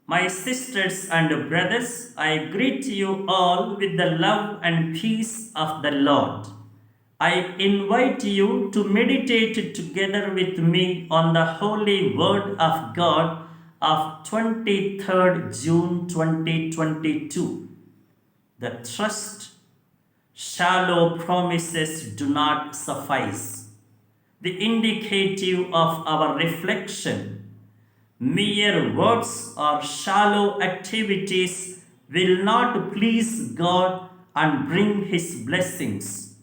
My sisters and brothers, I greet you all with the love and peace of the Lord. I invite you to meditate together with me on the Holy Word of God of 23rd June 2022. The trust, shallow promises do not suffice. The indicative of our reflection. Mere words or shallow activities will not please God and bring His blessings.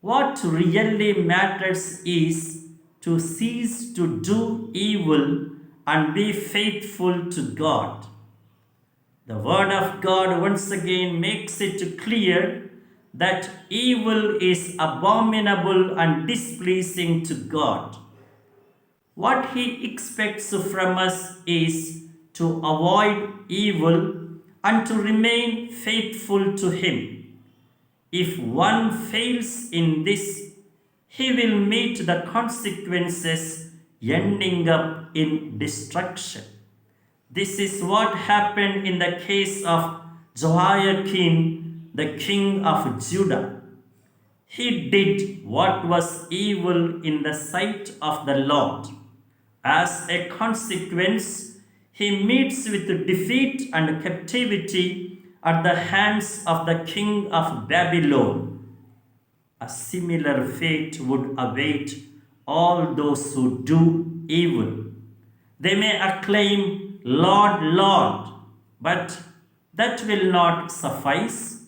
What really matters is to cease to do evil and be faithful to God. The Word of God once again makes it clear that evil is abominable and displeasing to God. What He expects from us is to avoid evil and to remain faithful to Him. If one fails in this, he will meet the consequences, ending up in destruction. This is what happened in the case of Jehoiakim, the king of Judah. He did what was evil in the sight of the Lord. As a consequence, he meets with defeat and captivity at the hands of the king of Babylon. A similar fate would await all those who do evil. They may acclaim, Lord, Lord, but that will not suffice.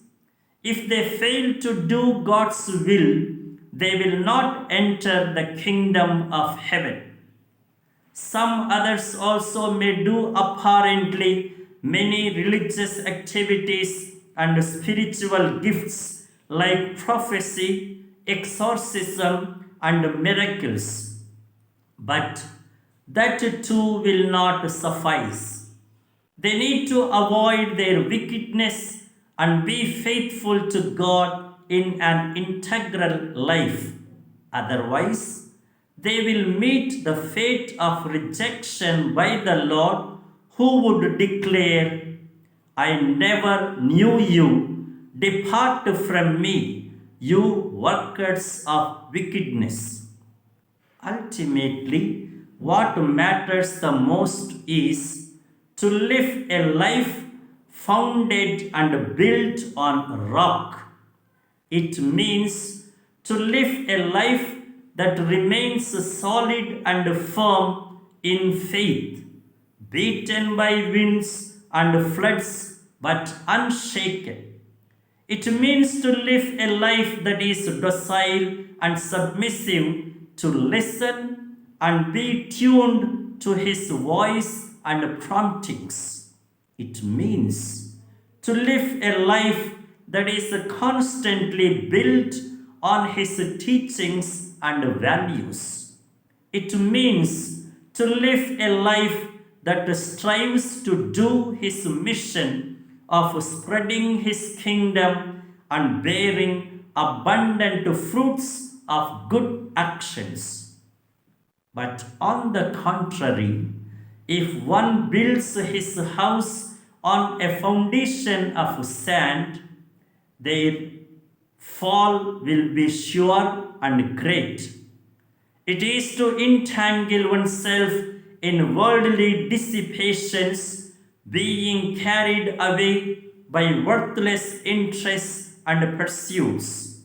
If they fail to do God's will, they will not enter the kingdom of heaven. Some others also may do apparently many religious activities and spiritual gifts like prophecy, exorcism, and miracles. But that too will not suffice. They need to avoid their wickedness and be faithful to God in an integral life. Otherwise, they will meet the fate of rejection by the Lord, who would declare, I never knew you. Depart from me, you workers of wickedness. Ultimately, what matters the most is to live a life founded and built on rock. It means to live a life that remains solid and firm in faith, beaten by winds and floods but unshaken. It means to live a life that is docile and submissive, to listen and be tuned to His voice and promptings. It means to live a life that is constantly built on His teachings and values. It means to live a life that strives to do His mission of spreading His kingdom and bearing abundant fruits of good actions. But on the contrary, if one builds his house on a foundation of sand, their fall will be sure and great. It is to entangle oneself in worldly dissipations, being carried away by worthless interests and pursuits.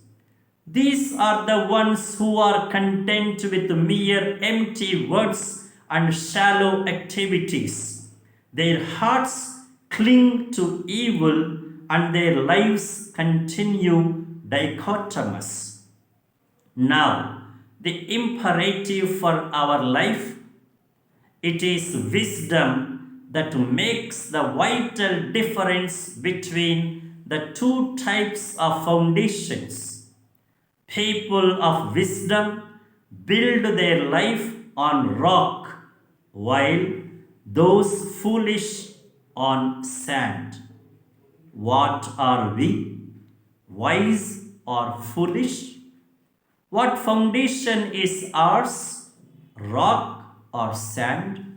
These are the ones who are content with mere empty words and shallow activities. Their hearts cling to evil and their lives continue dichotomous. Now, the imperative for our life, it is wisdom that makes the vital difference between the two types of foundations. People of wisdom build their life on rock, while those foolish on sand. What are we? Wise or foolish? What foundation is ours? Rock or sand?